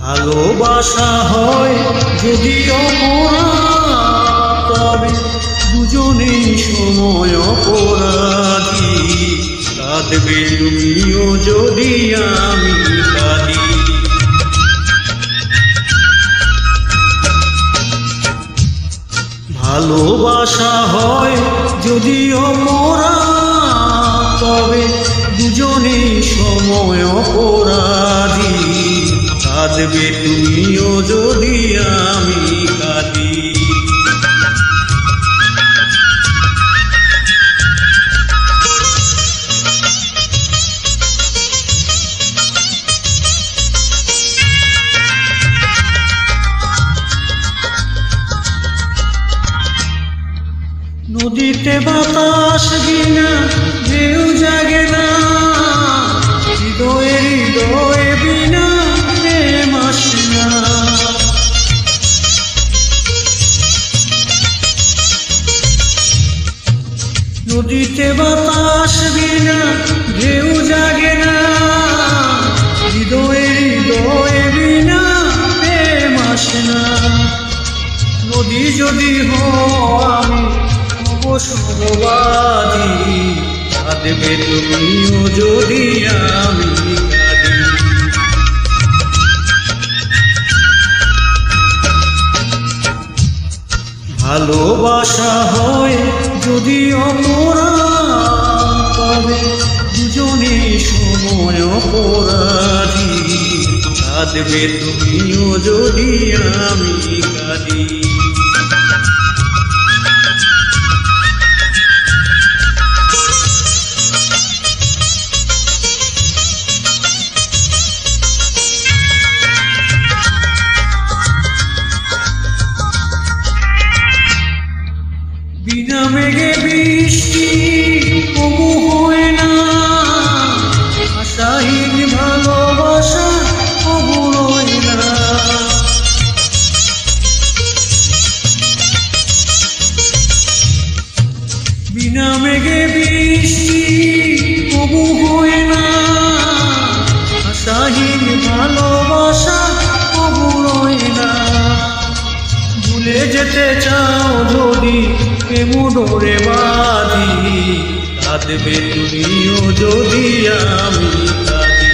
ভালোবাসা হয় যদি অপরাধ, তবে দুজনেই সময় অপরাধী। কাঁদবে তুমিও যদি আমি কাঁদি। ভালোবাসা হয় যদি অপরাধ, তবে দুজনেই সময় অপরাধী। কাঁদবে তুমিও যদি আমি কাঁদি। নদীতে বাতাস বিনা ঢেউ জাগে না, হৃদয়ে হৃদয়ে বিনা প্রেম আসে না। নদীতে বাতাস বিনা ঢেউ জাগে না, হৃদয়ে হৃদয়ে বিনা প্রেম আসে না। নদী যদি আমি অবসরবাদী, কাঁদবে তুমিও যদি আমি কাঁদি। ভালোবাসা হয় যদি অপরাধ, তবে দুজনেই সময় অপরাধী। কাঁদবে তুমিও যদি আমি কাঁদি। বিনা মেঘে বৃষ্টি কবু হয় না, আশাহীন ভালোবাসা কবু রয় না। বিনা মেঘে বৃষ্টি কবু হয় না, আশাহীন ভালোবাসা কবু রয় না। ভুলে যেতে চাও যদি মোড়ে বাঁধি, কাঁদবে তুমিও যদি আমি কাঁদি।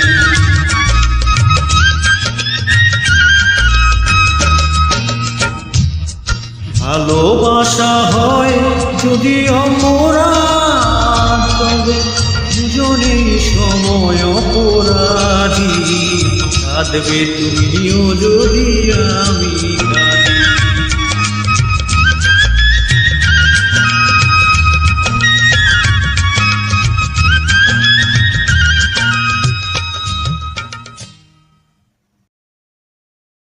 ভালোবাসা হয় যদি অপরাধ, তবে দুজনেই সময় অপরাধী। কাঁদবে তুমিও যদি আমি